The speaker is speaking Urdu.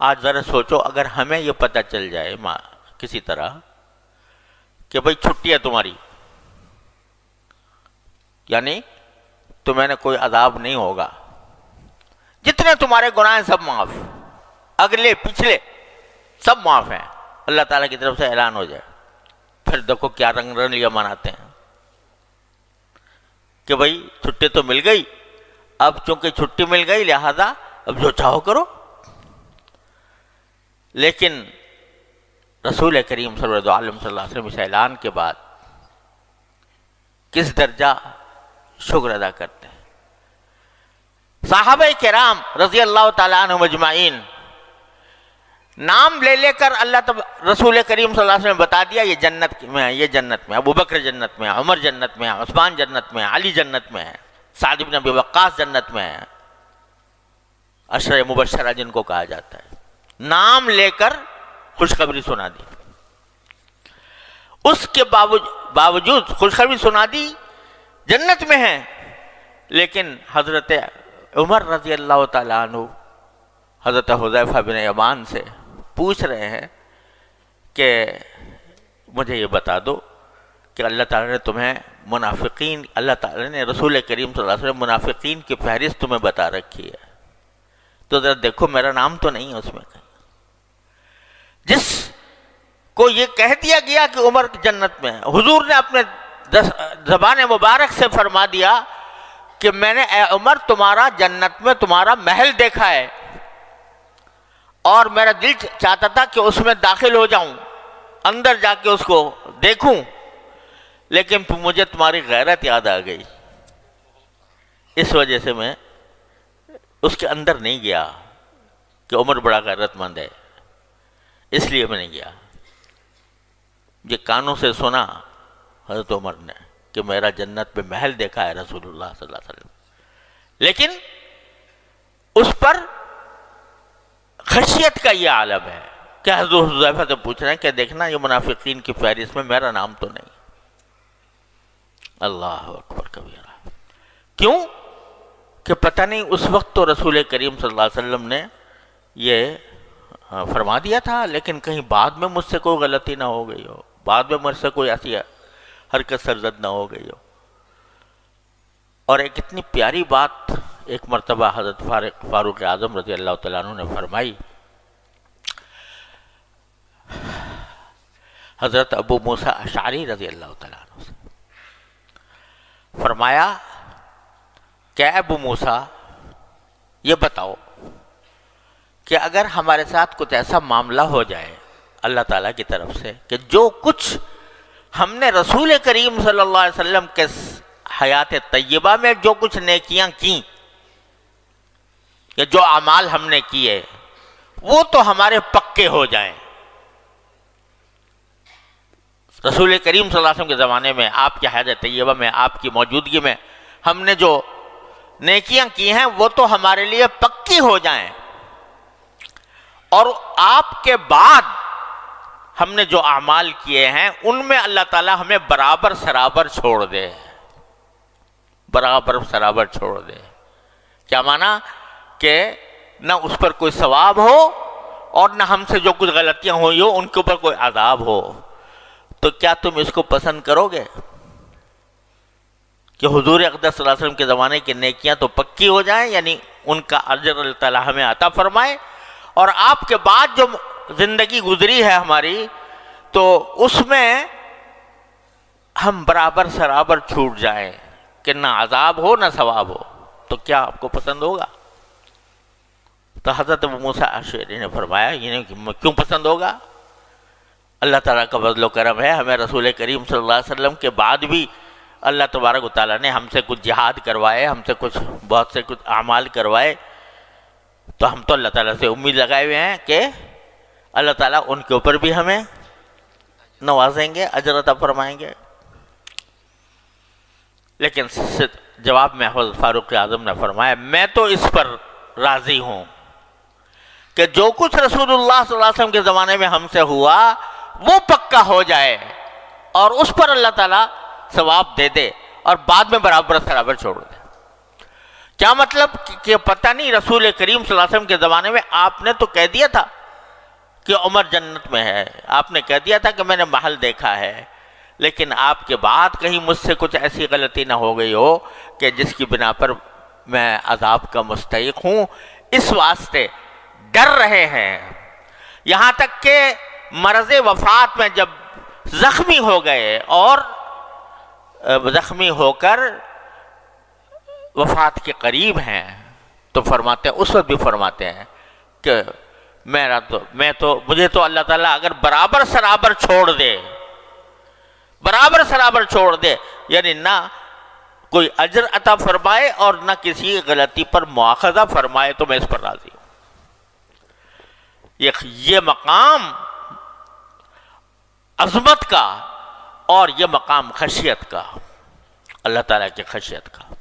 آج ذرا سوچو اگر ہمیں یہ پتہ چل جائے کسی طرح کہ بھئی چھٹی ہے تمہاری، یعنی تمہیں کوئی عذاب نہیں ہوگا، جتنے تمہارے گناہ ہیں سب معاف، اگلے پچھلے سب معاف ہیں، اللہ تعالیٰ کی طرف سے اعلان ہو جائے، پھر دیکھو کیا رنگ رنگیاں مناتے ہیں کہ بھئی چھٹی تو مل گئی، اب چونکہ چھٹی مل گئی لہذا اب جو چاہو کرو۔ لیکن رسول کریم صلی اللہ علیہ وسلم اس اعلان کے بعد کس درجہ شکر ادا کرتے ہیں۔ صحابہ کرام رضی اللہ تعالیٰ عنہ مجمعین نام لے لے کر رسول کریم صلی اللہ علیہ وسلم بتا دیا یہ جنت میں ہے، یہ جنت میں ہے، ابو بکر جنت میں ہے، عمر جنت میں ہے، عثمان جنت میں ہے، علی جنت میں ہے، سعد بن ابی وقاص جنت میں ہے، عشرہ مبشرہ جن کو کہا جاتا ہے، نام لے کر خوشخبری سنا دی۔ اس کے باوجود خوشخبری سنا دی جنت میں ہیں، لیکن حضرت عمر رضی اللہ تعالیٰ عنہ حضرت حذیفہ بن یمان سے پوچھ رہے ہیں کہ مجھے یہ بتا دو کہ اللہ تعالیٰ نے تمہیں منافقین، اللہ تعالیٰ نے رسول کریم صلی اللہ علیہ وسلم منافقین کی فہرست تمہیں بتا رکھی ہے، تو ذرا دیکھو میرا نام تو نہیں ہے اس میں کہیں۔ جس کو یہ کہہ دیا گیا کہ عمر جنت میں ہے، حضور نے اپنے زبان مبارک سے فرما دیا کہ میں نے اے عمر تمہارا جنت میں تمہارا محل دیکھا ہے، اور میرا دل چاہتا تھا کہ اس میں داخل ہو جاؤں، اندر جا کے اس کو دیکھوں، لیکن پھر مجھے تمہاری غیرت یاد آ گئی، اس وجہ سے میں اس کے اندر نہیں گیا کہ عمر بڑا غیرت مند ہے، اس لیے میں نہیں گیا۔ یہ کانوں سے سنا حضرت عمر نے کہ میرا جنت میں محل دیکھا ہے رسول اللہ صلی اللہ علیہ وسلم، لیکن اس پر خشیت کا یہ عالم ہے کہ حضرت حذیفہ سے پوچھ رہے ہیں کہ دیکھنا یہ منافقین کی فہرست میں میرا نام تو نہیں۔ اللہ اکبر کبیرہ، کیوں کہ پتہ نہیں اس وقت تو رسول کریم صلی اللہ علیہ وسلم نے یہ فرما دیا تھا، لیکن کہیں بعد میں مجھ سے کوئی غلطی نہ ہو گئی ہو، بعد میں مجھ سے کوئی ایسی حرکت سرزد نہ ہو گئی ہو۔ اور ایک اتنی پیاری بات ایک مرتبہ حضرت فاروق اعظم رضی اللہ تعالیٰ عنہ نے فرمائی، حضرت ابو موسیٰ اشعری رضی اللہ تعالیٰ عنہ سے فرمایا کہ ابو موسیٰ یہ بتاؤ کہ اگر ہمارے ساتھ کچھ ایسا معاملہ ہو جائے اللہ تعالیٰ کی طرف سے کہ جو کچھ ہم نے رسول کریم صلی اللہ علیہ وسلم کے حیات طیبہ میں جو کچھ نیکیاں کیں یا جو اعمال ہم نے کیے وہ تو ہمارے پکے ہو جائیں، رسول کریم صلی اللہ علیہ وسلم کے زمانے میں آپ کی حیات طیبہ میں آپ کی موجودگی میں ہم نے جو نیکیاں کی ہیں وہ تو ہمارے لیے پکی ہو جائیں، اور آپ کے بعد ہم نے جو اعمال کیے ہیں ان میں اللہ تعالیٰ ہمیں برابر سرابر چھوڑ دے، برابر سرابر چھوڑ دے۔ کیا معنی کہ نہ اس پر کوئی ثواب ہو اور نہ ہم سے جو کچھ غلطیاں ہوئی ہو ان کے اوپر کوئی عذاب ہو، تو کیا تم اس کو پسند کرو گے کہ حضور اقدس صلی اللہ علیہ وسلم کے زمانے کی نیکیاں تو پکی ہو جائیں، یعنی ان کا اجر اللہ تعالیٰ ہمیں عطا فرمائے، اور آپ کے بعد جو زندگی گزری ہے ہماری تو اس میں ہم برابر سرابر چھوٹ جائیں کہ نہ عذاب ہو نہ ثواب ہو، تو کیا آپ کو پسند ہوگا؟ تو حضرت ابو موسیٰ اشعری نے فرمایا یہ کیوں پسند ہوگا؟ اللہ تعالیٰ کا فضل و کرم ہے، ہمیں رسول کریم صلی اللہ علیہ وسلم کے بعد بھی اللہ تبارک و تعالیٰ نے ہم سے کچھ جہاد کروائے، ہم سے بہت سے کچھ اعمال کروائے، تو ہم تو اللہ تعالیٰ سے امید لگائے ہوئے ہیں کہ اللہ تعالیٰ ان کے اوپر بھی ہمیں نوازیں گے، اجر عطا فرمائیں گے۔ لیکن جواب میں حضرت فاروق اعظم نے فرمایا میں تو اس پر راضی ہوں کہ جو کچھ رسول اللہ صلی اللہ علیہ وسلم کے زمانے میں ہم سے ہوا وہ پکا ہو جائے اور اس پر اللہ تعالیٰ ثواب دے دے اور بعد میں برابر سرابر چھوڑ دے، کیا مطلب کہ پتہ نہیں رسول کریم صلی اللہ علیہ وسلم کے زمانے میں آپ نے تو کہہ دیا تھا کہ عمر جنت میں ہے، آپ نے کہہ دیا تھا کہ میں نے محل دیکھا ہے، لیکن آپ کے بعد کہیں مجھ سے کچھ ایسی غلطی نہ ہو گئی ہو کہ جس کی بنا پر میں عذاب کا مستحق ہوں، اس واسطے ڈر رہے ہیں۔ یہاں تک کہ مرض وفات میں جب زخمی ہو گئے اور زخمی ہو کر وفات کے قریب ہیں تو فرماتے ہیں، اس وقت بھی فرماتے ہیں کہ مجھے تو اللہ تعالیٰ اگر برابر سرابر چھوڑ دے یعنی نہ کوئی اجر عطا فرمائے اور نہ کسی غلطی پر مواخذہ فرمائے تو میں اس پر راضی ہوں۔ یہ مقام عظمت کا اور یہ مقام خشیت کا، اللہ تعالیٰ کی خشیت کا۔